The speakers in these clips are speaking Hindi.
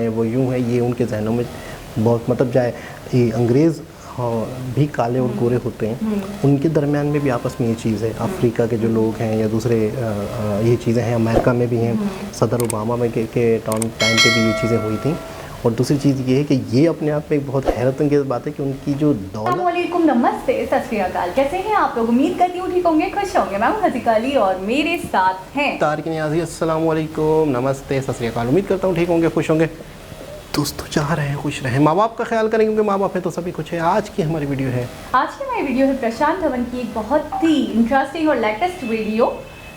हैं, वो यूँ है, ये उनके जहनों में बहुत मतलब जाए ये अंग्रेज़ भी काले और गोरे होते हैं, उनके दरमियान में भी आपस में ये चीज़ है। अफ्रीका के जो लोग हैं या दूसरे ये चीज़ें हैं, अमेरिका में भी हैं, सदर ओबामा में के टाइम पे भी ये चीज़ें हुई थी। और दूसरी चीज़ ये है कि ये अपने आप में एक बहुत हैरतअंगेज़ बात है कि उनकी जो दौलत। अस्सलामुअलैकुम, नमस्ते, सत श्री अकाल। कैसे हैं आप लोग? उम्मीद करती हूँ ठीक होंगे, खुश होंगे। मैं हूँ हज़ीका अली और मेरे साथ हैं तारिक नियाज़ी। अस्सलामुअलैकुम, नमस्ते, सत श्री अकाल। उम्मीद करता हूँ ठीक होंगे, खुश होंगे। दोस्तों चाह रहे हैं खुश रहें, माँ बाप का ख्याल करें, क्योंकि माँ बाप है तो सभी कुछ है। आज की हमारी वीडियो है प्रशांत धवन की एक बहुत ही इंटरेस्टिंग और लेटेस्ट वीडियो।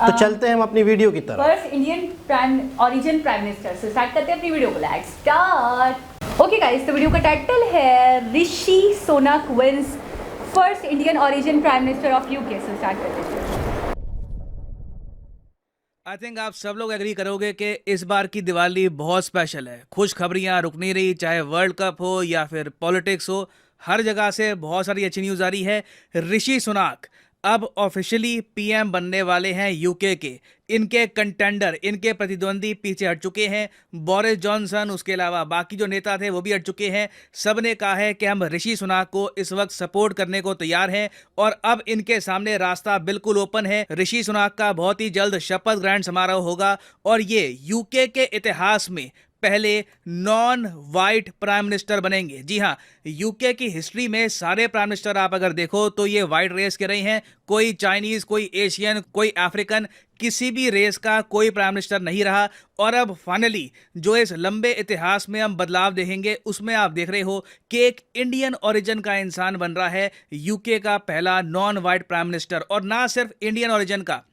तो चलते हैं हम अपनी वीडियो की तरफ। First Indian origin prime minister से स्टार्ट करते हैं अपनी वीडियो को। Let's start. ओके गाइस, तो वीडियो का टाइटल है Rishi Sunak wins first Indian origin prime minister of UK. से स्टार्ट करते हैं। आई थिंक आप सब लोग एग्री करोगे कि इस बार की दिवाली बहुत स्पेशल है। खुशखबरियां रुक नहीं रही, चाहे वर्ल्ड कप हो या फिर पॉलिटिक्स हो, हर जगह से बहुत सारी अच्छी न्यूज़ आ रही है। ऋषि सुनाक अब ऑफिशियली पीएम बनने वाले हैं यूके के। इनके कंटेंडर, इनके प्रतिद्वंदी पीछे हट चुके हैं। बोरिस जॉनसन, उसके अलावा बाकी जो नेता थे वो भी हट चुके हैं। सब ने कहा है कि हम ऋषि सुनाक को इस वक्त सपोर्ट करने को तैयार हैं और अब इनके सामने रास्ता बिल्कुल ओपन है। ऋषि सुनाक का बहुत ही जल्द शपथ ग्रहण समारोह होगा और ये यूके के इतिहास में पहले नॉन वाइट प्राइम मिनिस्टर बनेंगे। जी हाँ, यूके की हिस्ट्री में सारे प्राइम मिनिस्टर आप अगर देखो तो ये वाइट रेस के रहे हैं। कोई चाइनीज, कोई एशियन, कोई अफ्रीकन, किसी भी रेस का कोई प्राइम मिनिस्टर नहीं रहा। और अब फाइनली जो इस लंबे इतिहास में हम बदलाव देखेंगे उसमें आप देख रहे हो कि एक इंडियन ओरिजिन का इंसान बन रहा है यूके का पहला नॉन वाइट प्राइम मिनिस्टर। और ना सिर्फ इंडियन ओरिजिन का,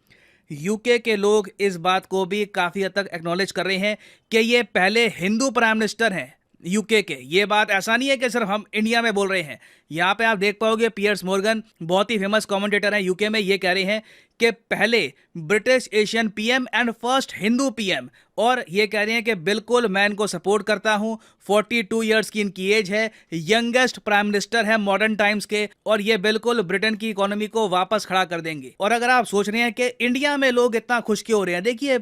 यूके के लोग इस बात को भी काफ़ी हद तक एक्नॉलेज कर रहे हैं कि ये पहले हिंदू प्राइम मिनिस्टर हैं यूके के। ये बात ऐसा नहीं है कि सिर्फ हम इंडिया में बोल रहे हैं। यहाँ पे आप देख पाओगे पियर्स मॉर्गन, बहुत ही फेमस कमेंटेटर हैं यूके में, ये कह रहे हैं कि पहले British Asian PM and first Hindu PM. और ये कह रहे हैं कि बिल्कुल मैं इनको सपोर्ट करता हूँ। 42 इयर्स की इनकी एज है, यंगेस्ट प्राइम मिनिस्टर है मॉडर्न टाइम्स के, और ये बिल्कुल ब्रिटेन की इकोनॉमी को वापस खड़ा कर देंगे। और अगर आप सोच रहे हैं कि इंडिया में लोग इतना खुश क्यों हो रहे हैं, देखिए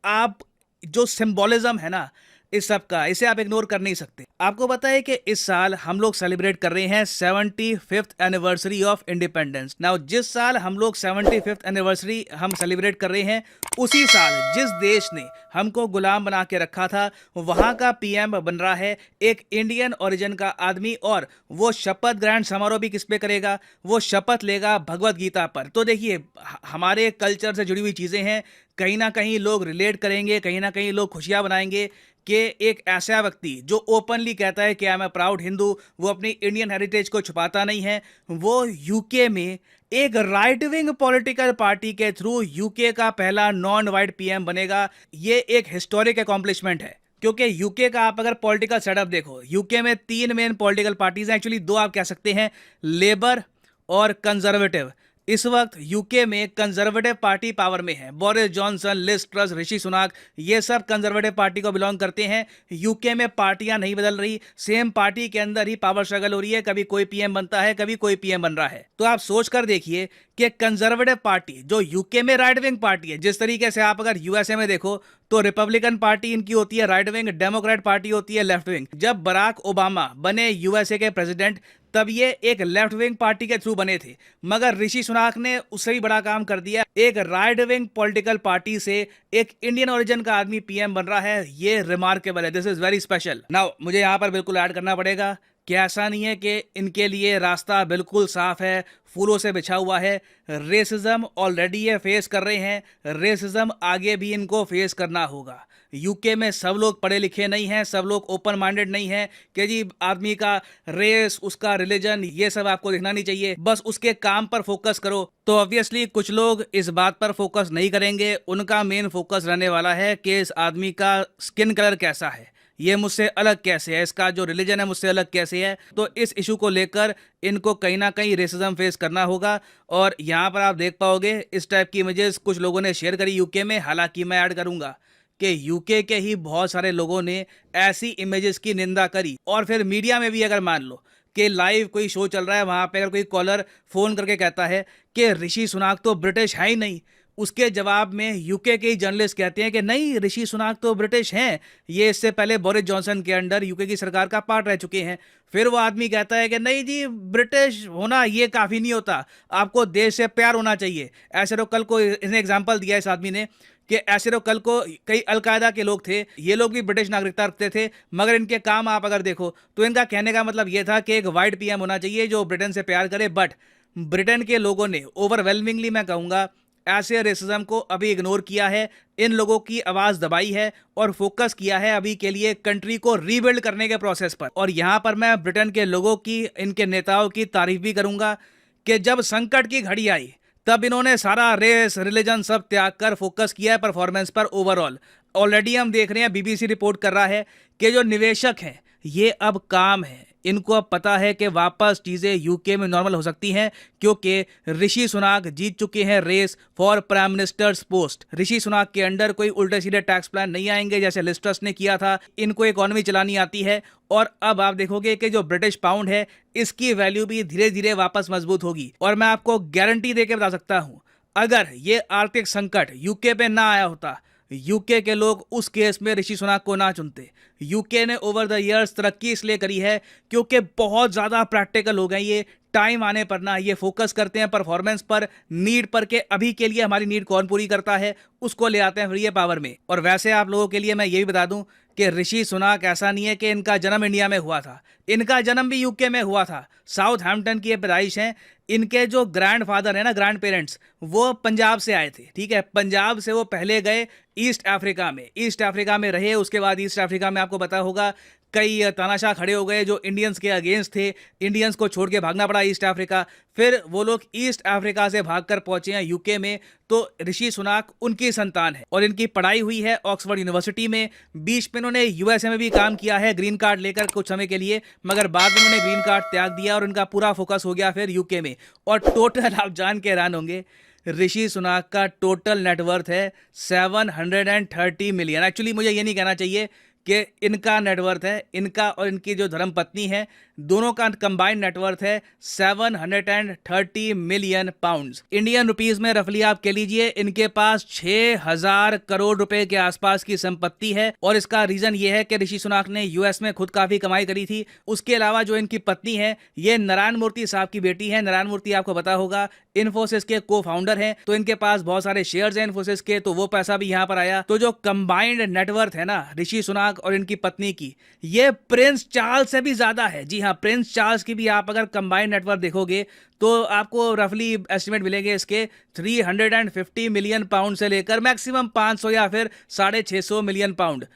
आप जो सिंबोलिज्म है ना इस सब का, इसे आप इग्नोर कर नहीं सकते। आपको पता है कि इस साल हम लोग सेलिब्रेट कर रहे हैं 75th anniversary of independence. Now जिस साल हम लोग 75th एनिवर्सरी हम सेलिब्रेट कर रहे हैं, उसी साल जिस देश ने हमको गुलाम बना के रखा था वहां का पीएम बन रहा है एक इंडियन ओरिजिन का आदमी। और वो शपथ ग्रहण समारोह भी किस पे करेगा? वो शपथ लेगा भगवत गीता पर। तो देखिए हमारे कल्चर से जुड़ी हुई चीजें हैं, कहीं ना कहीं लोग रिलेट करेंगे, कहीं ना कहीं लोग खुशियां बनाएंगे कि एक ऐसा व्यक्ति जो ओपनली कहता है कि I am a proud Hindu, वो अपनी इंडियन हेरिटेज को छुपाता नहीं है, वो यूके में एक राइट विंग पॉलिटिकल पार्टी के थ्रू यूके का पहला नॉन वाइट पीएम बनेगा। ये एक हिस्टोरिक अकॉम्प्लिशमेंट है, क्योंकि यूके का आप अगर पॉलिटिकल सेटअप देखो, यूके में 3 मेन पॉलिटिकल पार्टीज हैं, एक्चुअली 2 आप कह सकते हैं, लेबर और कंजर्वेटिव। इस वक्त यूके में कंजर्वेटिव पार्टी पावर में है। बोरिस जॉनसन, लिज ट्रस, ऋषि सुनाक, ये सब कंजर्वेटिव पार्टी को बिलोंग करते हैं। यूके में पार्टियां नहीं बदल रही, सेम पार्टी के अंदर ही पावर स्ट्रगल हो रही है। कभी कोई पीएम बनता है, कभी कोई पीएम बन रहा है। तो आप सोच कर देखिए कि कंजर्वेटिव पार्टी जो यूके में राइट विंग पार्टी है, जिस तरीके से आप अगर यूएसए में देखो तो रिपब्लिकन पार्टी इनकी होती है राइट विंग, डेमोक्रेट पार्टी होती है लेफ्ट विंग। जब बराक ओबामा बने यूएसए के प्रेसिडेंट तब ये एक लेफ्ट विंग पार्टी के थ्रू बने थे, मगर ऋषि सुनाक ने उससे भी बड़ा काम कर दिया। एक राइट विंग पॉलिटिकल पार्टी से एक इंडियन ओरिजिन का आदमी पीएम बन रहा है, ये रिमार्केबल है। This is very special. Now मुझे यहाँ पर बिल्कुल ऐड करना पड़ेगा कि ऐसा नहीं है कि इनके लिए रास्ता बिल्कुल साफ है, फूलों से बिछा हुआ है। रेसिज्म ऑलरेडी ये फेस कर रहे हैं, रेसिज्म आगे भी इनको फेस करना होगा। यूके में सब लोग पढ़े लिखे नहीं हैं, सब लोग ओपन माइंडेड नहीं हैं कि जी आदमी का रेस, उसका रिलीजन, ये सब आपको देखना नहीं चाहिए, बस उसके काम पर फोकस करो। तो ऑब्वियसली कुछ लोग इस बात पर फोकस नहीं करेंगे, उनका मेन फोकस रहने वाला है कि इस आदमी का स्किन कलर कैसा है, ये मुझसे अलग कैसे है, इसका जो रिलीजन है मुझसे अलग कैसे है। तो इस इशू को लेकर इनको कहीं ना कहीं रेसिज्म फेस करना होगा। और यहाँ पर आप देख पाओगे इस टाइप की इमेजेस कुछ लोगों ने शेयर करी यूके में। हालांकि मैं ऐड करूंगा कि यूके के ही बहुत सारे लोगों ने ऐसी इमेजेस की निंदा करी। और फिर मीडिया में भी अगर मान लो कि लाइव कोई शो चल रहा है, वहां पे अगर कोई कॉलर फोन करके कहता है कि ऋषि सुनाक तो ब्रिटिश है ही नहीं, उसके जवाब में यूके के जर्नलिस्ट कहते हैं कि नहीं, ऋषि सुनाक तो ब्रिटिश हैं, ये इससे पहले बोरिस जॉनसन के अंडर यूके की सरकार का पार्ट रह चुके हैं। फिर वो आदमी कहता है कि नहीं जी, ब्रिटिश होना ये काफ़ी नहीं होता, आपको देश से प्यार होना चाहिए। ऐसे तो कल को इसने एग्जाम्पल दिया इस आदमी ने कि ऐसे तो कल को कई अलकायदा के लोग थे, ये लोग भी ब्रिटिश नागरिकता रखते थे, मगर इनके काम आप अगर देखो तो इनका कहने का मतलब ये था कि एक वाइट पीएम होना चाहिए जो ब्रिटेन से प्यार करे। बट ब्रिटेन के लोगों ने ओवरवेलमिंगली, मैं कहूँगा, ऐसे रेसिज्म को अभी इग्नोर किया है, इन लोगों की आवाज़ दबाई है और फोकस किया है अभी के लिए कंट्री को रीबिल्ड करने के प्रोसेस पर। और यहाँ पर मैं ब्रिटेन के लोगों की, इनके नेताओं की तारीफ भी करूँगा कि जब संकट की घड़ी आई तब इन्होंने सारा रेस, रिलीजन सब त्याग कर फोकस किया है परफॉर्मेंस पर ओवरऑल। ऑलरेडी हम देख रहे हैं, बीबीसी रिपोर्ट कर रहा है कि जो निवेशक हैं ये अब काम है, इनको अब पता है कि वापस चीज़ें यूके में नॉर्मल हो सकती हैं, क्योंकि ऋषि सुनाक जीत चुके हैं race for prime minister's post. Rishi Sunak के अंडर कोई उल्टे सीधे टैक्स प्लान नहीं आएंगे जैसे लिज ट्रस ने किया था, इनको इकोनॉमी चलानी आती है। और अब आप देखोगे कि जो ब्रिटिश पाउंड है इसकी वैल्यू भी धीरे धीरे वापस मजबूत होगी। और मैं आपको गारंटी दे के बता सकता हूं, अगर ये आर्थिक संकट यूके पे ना आया होता, यूके के लोग उस केस में ऋषि सुनाक को ना चुनते। यूके ने ओवर द इयर्स तरक्की इसलिए करी है क्योंकि बहुत ज़्यादा प्रैक्टिकल हो गए ये, टाइम आने पर ना ये फोकस करते हैं परफॉर्मेंस पर, नीड पर, के अभी के लिए हमारी नीड कौन पूरी करता है उसको ले आते हैं फिर ये पावर में। और वैसे आप लोगों के लिए मैं ये भी बता दूं कि ऋषि सुनाक ऐसा नहीं है कि इनका जन्म इंडिया में हुआ था, इनका जन्म भी यूके में हुआ था। साउथ हैम्पटन की ये पैदाइश है। इनके जो ग्रैंड फादर है ना, ग्रैंड पेरेंट्स, वो पंजाब से आए थे, ठीक है। पंजाब से वो पहले गए ईस्ट अफ्रीका में, ईस्ट अफ्रीका में रहे। उसके बाद ईस्ट अफ्रीका में आपको पता होगा कई तानाशाह खड़े हो गए जो इंडियंस के अगेंस्ट थे, इंडियंस को छोड़ के भागना पड़ा ईस्ट अफ्रीका। फिर वो लोग ईस्ट अफ्रीका से भागकर पहुंचे हैं यूके में। तो ऋषि सुनाक उनकी संतान है और इनकी पढ़ाई हुई है ऑक्सफोर्ड यूनिवर्सिटी में। बीच में इन्होंने यूएसए में भी काम किया है ग्रीन कार्ड लेकर कुछ समय के लिए, मगर बाद में उन्होंने ग्रीन कार्ड त्याग दिया और उनका पूरा फोकस हो गया फिर यूके में। और टोटल आप जान के हैरान होंगे, ऋषि सुनाक का टोटल नेटवर्थ है 730 मिलियन। एक्चुअली मुझे ये नहीं कहना चाहिए कि इनका नेटवर्थ है, इनका और इनकी जो धर्मपत्नी है दोनों का कंबाइंड नेटवर्थ है 730 मिलियन पाउंड्स। इंडियन रुपीस में रफली आप कह लीजिए इनके पास 6000 करोड़ रुपए के आसपास की संपत्ति है। और इसका रीजन ये है कि ऋषि सुनाक ने यूएस में खुद काफी कमाई करी थी। उसके अलावा जो इनकी पत्नी है ये नारायण मूर्ति साहब की बेटी है। नारायण मूर्ति आपको पता होगा इन्फोसिस के को फाउंडर हैं, तो इनके पास बहुत सारे शेयर्स हैं इन्फोसिस के, तो वो पैसा भी यहाँ पर आया। तो जो कंबाइंड नेटवर्थ है ना ऋषि सुनाक और इनकी पत्नी की, ये प्रिंस चार्ल्स से भी ज्यादा है। जी हाँ, प्रिंस चार्ल्स की भी आप अगर कंबाइंड नेटवर्थ देखोगे तो आपको रफली एस्टिमेट मिलेंगे इसके 350 मिलियन पाउंड से लेकर मैक्सिमम 500 या फिर 650 मिलियन पाउंड।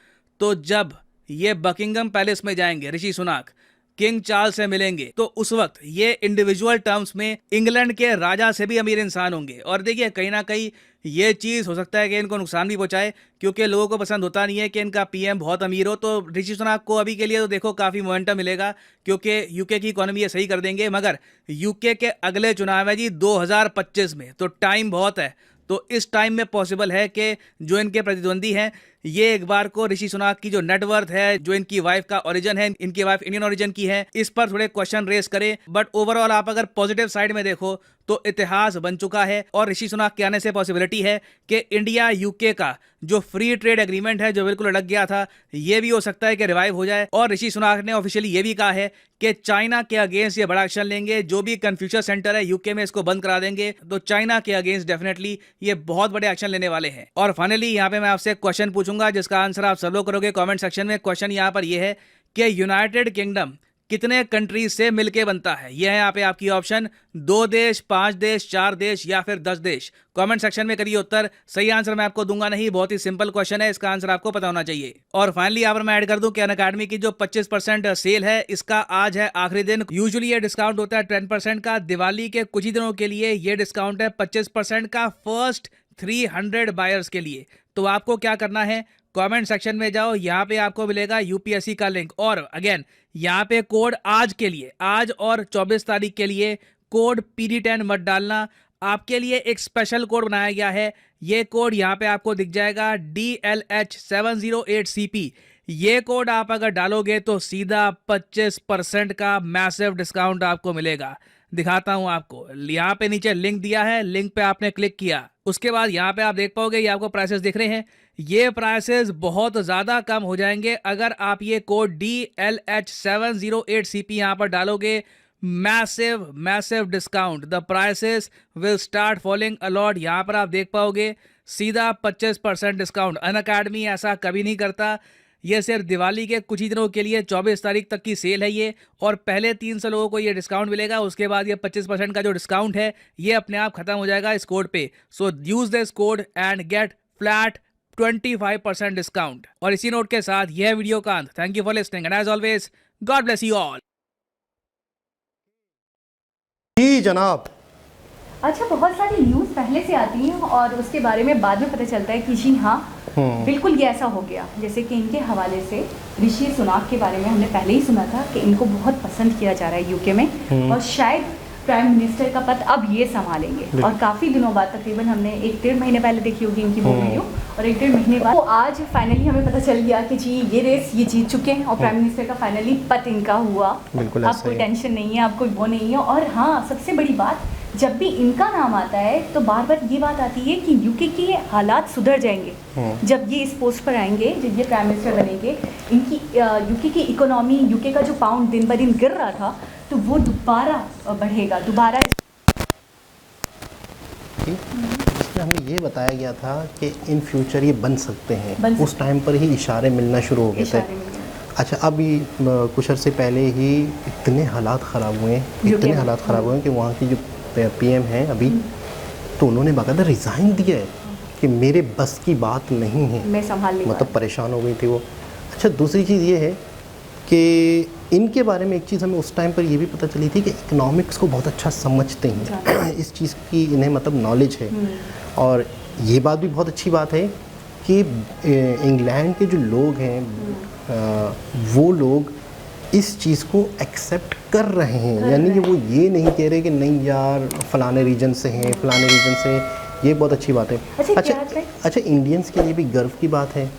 तो जब ये बकिंगम पैलेस में जाएंगे ऋषि सुनाक, किंग चार्ल्स से मिलेंगे, तो उस वक्त ये इंडिविजुअल टर्म्स में इंग्लैंड के राजा से भी अमीर इंसान होंगे। और देखिए कहीं ना कहीं ये चीज़ हो सकता है कि इनको नुकसान भी पहुंचाए, क्योंकि लोगों को पसंद होता नहीं है कि इनका पीएम बहुत अमीर हो। तो ऋषि सुनाक को अभी के लिए तो देखो काफ़ी मोमेंटम मिलेगा, क्योंकि यूके की इकोनॉमी ये सही कर देंगे। मगर यूके के अगले चुनाव है जी 2025 में, तो टाइम बहुत है। तो इस टाइम में पॉसिबल है कि जो इनके प्रतिद्वंदी हैं ये एक बार को ऋषि सुनाक की जो नेटवर्थ है, जो इनकी वाइफ का ओरिजिन है, इनकी वाइफ इंडियन ओरिजिन की है, इस पर थोड़े क्वेश्चन रेस करें। बट ओवरऑल आप अगर पॉजिटिव साइड में देखो तो इतिहास बन चुका है और ऋषि सुनाक के आने से पॉसिबिलिटी है कि इंडिया यूके का जो फ्री ट्रेड एग्रीमेंट है जो बिल्कुल अटक गया था, ये भी हो सकता है कि रिवाइव हो जाए। और ऋषि सुनाक ने ऑफिशियली ये भी कहा है कि चाइना के अगेंस्ट ये बड़ा एक्शन लेंगे, जो भी कन्फ्यूशस सेंटर है यूके में इसको बंद करा देंगे। तो चाइना के अगेंस्ट डेफिनेटली ये बहुत बड़े एक्शन लेने वाले हैं। और फाइनली यहाँ पे मैं आपसे क्वेश्चन पूछूंगा जिसका आंसर आप सब लोग करोगे कमेंट सेक्शन में। क्वेश्चन यहाँ पर ये है कि यूनाइटेड किंगडम कितने कंट्रीज से मिलके बनता है? यह है यहाँ पे आपकी ऑप्शन, 2 देश, 5 देश, 4 देश या फिर 10 देश। कमेंट सेक्शन में करिए उत्तर। सही आंसर मैं आपको दूंगा नहीं, बहुत ही सिंपल क्वेश्चन है, इसका आंसर आपको पता होना चाहिए। और फाइनली यहाँ पर मैं ऐड कर दूं कि अनअकैडमी की जो 25% सेल है इसका आज है आखिरी दिन। यूजुअली ये डिस्काउंट होता है 10% का, दिवाली के कुछ ही दिनों के लिए ये डिस्काउंट है 25% का फर्स्ट 300 बायर्स के लिए। तो आपको क्या करना है, कमेंट सेक्शन में जाओ, यहाँ पे आपको मिलेगा यूपीएससी का लिंक। और अगेन यहाँ पे कोड आज के लिए, आज और 24 तारीख के लिए कोड PD10 मत डालना, आपके लिए एक स्पेशल कोड बनाया गया है। ये कोड यहाँ पे आपको दिख जाएगा DLH708CP। ये कोड आप अगर डालोगे तो सीधा 25% का मैसिव डिस्काउंट आपको मिलेगा। दिखाता हूँ आपको। यहाँ पे नीचे लिंक दिया है, लिंक पे आपने क्लिक किया, उसके बाद यहाँ पे आप देख पाओगे ये आपको प्राइसेस दिख रहे हैं। ये प्राइसेस बहुत ज़्यादा कम हो जाएंगे अगर आप ये कोड DLH708CP यहाँ पर डालोगे। Massive massive discount, the prices will start falling a lot. यहाँ पर आप देख पाओगे सीधा 25% डिस्काउंट। अनअकैडमी ऐसा कभी नहीं करता। ये सिर्फ दिवाली के कुछ ही दिनों के लिए 24 तारीख तक की सेल है ये, और पहले 300 लोगों को ये डिस्काउंट मिलेगा। उसके बाद ये 25% का जो डिस्काउंट है ये अपने आप खत्म हो जाएगा इस कोड पे। So use this code and get flat 25% discount. और इसी नोट के साथ यह वीडियो का अंत। Thank you for listening and as always God bless you all. जी जनाब। अच्छा, बहुत सारी न्यूज़ पहले से आती हैं और उसके बारे में बाद में पता चलता है कि जी हाँ बिल्कुल ये ऐसा हो गया। जैसे कि इनके हवाले से ऋषि सुनाक के बारे में हमने पहले ही सुना था कि इनको बहुत पसंद किया जा रहा है यूके में, और शायद प्राइम मिनिस्टर का पद अब ये संभालेंगे। और काफ़ी दिनों बाद, तकरीबन हमने 1-1.5 महीने पहले देखी होगी इनकी वो वीडियो, और 1-1.5 महीने बाद तो आज फाइनली हमें पता चल गया कि जी ये रेस ये जीत चुके हैं और प्राइम मिनिस्टर का फाइनली पद इनका हुआ। अब कोई टेंशन नहीं है, अब कोई वो नहीं है। और हाँ, सबसे बड़ी बात, जब भी इनका नाम आता है तो बार बार ये बात आती है कि यूके के हालात सुधर जाएंगे जब ये इस पोस्ट पर आएंगे, जब ये प्राइम मिनिस्टर बनेंगे। इनकी यूके की इकोनॉमी, यूके का जो पाउंड दिन ब दिन गिर रहा था, तो वो दोबारा बढ़ेगा, दोबारा। इसमें हमें ये बताया गया था कि इन फ्यूचर ये बन सकते हैं। उस टाइम पर ही इशारे मिलना शुरू हो गए थे। अच्छा, अभी कुछ अर्से पहले ही इतने हालात ख़राब हुए हैं कि वहाँ की जो PM हैं अभी, तो उन्होंने बाकायदा रिज़ाइन दिया है कि मेरे बस की बात नहीं है, मैं संभाल नहीं, मतलब परेशान हो गई थी वो। अच्छा, दूसरी चीज़ ये है कि इनके बारे में एक चीज़ हमें उस टाइम पर ये भी पता चली थी कि इकोनॉमिक्स को बहुत अच्छा समझते हैं, इस चीज़ की इन्हें मतलब नॉलेज है। और ये बात भी बहुत अच्छी बात है कि इंग्लैंड के जो लोग हैं वो लोग इस चीज़ को एक्सेप्ट कर रहे हैं, यानी कि वो ये नहीं कह रहे कि नहीं यार फलाने रीजन से हैं, फलाने रीजन से। ये बहुत अच्छी बात है। अच्छा, इंडियंस के लिए भी गर्व की बात है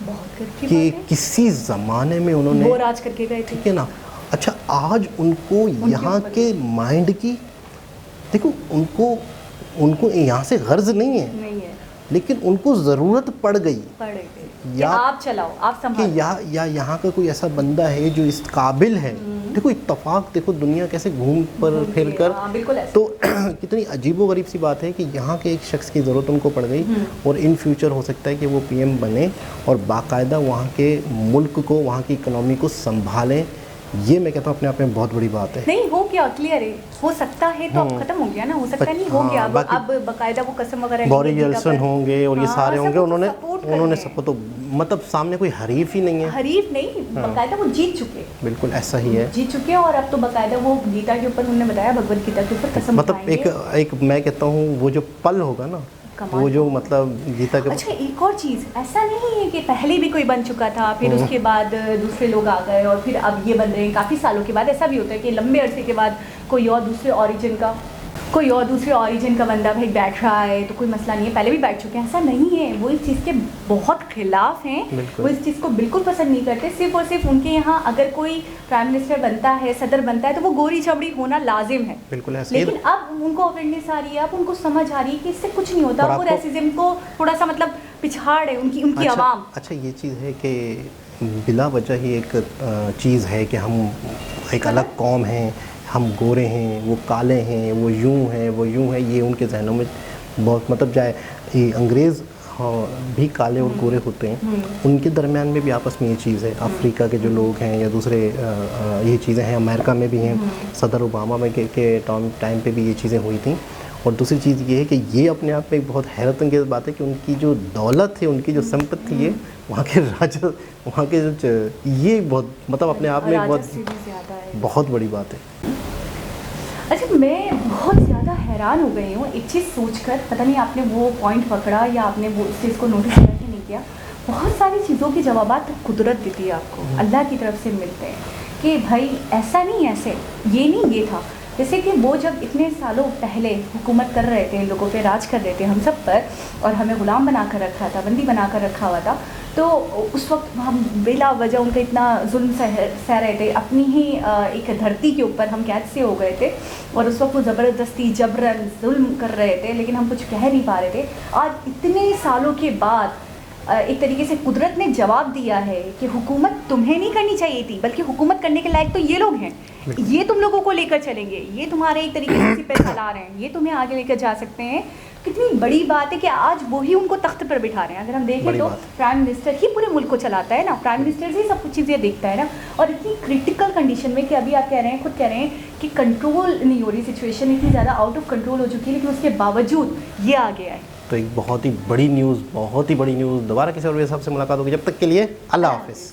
कि किसी ज़माने में उन्होंने वो राज करके गए थे, ठीक है ना। अच्छा, आज उनको यहाँ के माइंड की, देखो उनको यहाँ से गर्ज नहीं है, लेकिन उनको ज़रूरत पड़ गई या आप चलाओ, आप संभालो, कि या यहाँ का कोई ऐसा बंदा है जो इस काबिल है। देखो इत्तफाक, देखो दुनिया कैसे घूम पर फिर कर, तो कितनी अजीबोगरीब सी बात है कि यहाँ के एक शख्स की ज़रूरत उनको पड़ गई, और इन फ्यूचर हो सकता है कि वो PM बने और बाकायदा वहाँ के मुल्क को, वहाँ की इकनॉमी को संभालें। ये मैं कहता हूँ अपने आप में बहुत बड़ी बात है। नहीं हो गया, क्लियर है, हो सकता है तो अब खत्म हो गया ना, हो सकता नहीं हो गया। अब बकायदा वो कसम वगैरह बोरिस जॉनसन होंगे और ये सारे होंगे, उन्होंने सबको, तो मतलब सामने कोई हरीफ ही नहीं है, हरीफ नहीं, बकायदा वो जीत चुके। बिल्कुल ऐसा ही है, जीत चुके। और अब तो बकायदा वो गीता के ऊपर उन्होंने बताया, भगवत गीता के ऊपर कसम, मतलब एक मैं कहता हूँ वो जो पल होगा ना, वो जो मतलब गीता के। अच्छा, एक और चीज़, ऐसा नहीं है कि पहले भी कोई बन चुका था, फिर उसके बाद दूसरे लोग आ गए और फिर अब ये बन रहे हैं काफ़ी सालों के बाद। ऐसा भी होता है कि लंबे अरसे के बाद कोई और दूसरे ऑरिजिन का बंदा भाई बैठ रहा है, तो कोई मसला नहीं है, पहले भी बैठ चुके हैं। ऐसा नहीं है, वो इस चीज़ के बहुत खिलाफ हैं, वो इस चीज़ को बिल्कुल पसंद नहीं करते। सिर्फ और सिर्फ उनके यहाँ अगर कोई प्राइम मिनिस्टर बनता है, सदर बनता है, तो वो गोरी चमड़ी होना लाजिम है। बिल्कुल ऐसा। लेकिन अब उनको अवेयरनेस आ रही है, अब उनको समझ आ रही है कि इससे कुछ नहीं होता। वो रेसिज्म को थोड़ा सा मतलब पिछाड़ है उनकी आवाम। अच्छा, ये चीज़ है कि बिला वजह ही एक चीज़ है कि हम एक अलग कौम हैं, हम गोरे हैं, वो काले हैं, वो यूं है, ये उनके जहनों में बहुत मतलब जाए। ये अंग्रेज़ भी काले और गोरे होते हैं, उनके दरमियान में भी आपस में ये चीज़ है। अफ्रीका के जो लोग हैं या दूसरे ये चीज़ें हैं, अमेरिका में भी हैं, सदर ओबामा में के टाइम पे भी ये चीज़ें हुई थी। और दूसरी चीज़ ये है कि ये अपने आप में एक बहुत हैरत अंगेज़ बात है कि उनकी जो दौलत है, उनकी जो संपत्ति है, वहाँ के राजा, वहाँ के जो ये बहुत मतलब अपने आप में बहुत बड़ी बात है। अच्छा, मैं बहुत ज़्यादा हैरान हो गई हूँ एक चीज़ सोचकर, पता नहीं आपने वो पॉइंट पकड़ा या आपने वो उस चीज़ को नोटिस किया कि नहीं किया। बहुत सारी चीज़ों के जवाबात कुदरत देती है आपको, अल्लाह की तरफ से मिलते हैं कि भाई ऐसा नहीं, ऐसे ये नहीं, ये था। जैसे कि वो जब इतने सालों पहले हुकूमत कर रहे थे, लोगों पे राज कर रहे थे हम सब पर, और हमें ग़ुलाम बना कर रखा था, बंदी बना कर रखा हुआ था, तो उस वक्त हम बेला वजह उनका इतना जुल्म सह रहे थे, अपनी ही एक धरती के ऊपर हम कैद से हो गए थे और उस वक्त वो ज़बरदस्ती जबरन जुल्म कर रहे थे, लेकिन हम कुछ कह नहीं पा रहे थे। आज इतने सालों के बाद एक तरीके से कुदरत ने जवाब दिया है कि हुकूमत तुम्हें नहीं करनी चाहिए थी, बल्कि हुकूमत करने के लायक तो ये लोग हैं, ये तुम लोगों को लेकर चलेंगे, ये तुम्हारे एक तरीके से सिपह सालार हैं, ये तुम्हें आगे लेकर जा सकते हैं। कितनी बड़ी बात है कि आज वही उनको तख्त पर बिठा रहे हैं। अगर हम देखें तो प्राइम मिनिस्टर ही पूरे मुल्क को चलाता है ना, प्राइम मिनिस्टर ही सब कुछ चीज़ें देखता है ना, और इतनी क्रिटिकल कंडीशन में कि अभी आप कह रहे हैं, खुद कह रहे हैं कि कंट्रोल नहीं हो रही, सिचुएशन इतनी ज़्यादा आउट ऑफ कंट्रोल हो चुकी है, लेकिन उसके बावजूद ये आ गया है। तो एक बहुत ही बड़ी न्यूज़, बहुत ही बड़ी न्यूज़। दोबारा किसी और साहब से मुलाकात होगी, जब तक के लिए अल्लाह हाफिज़।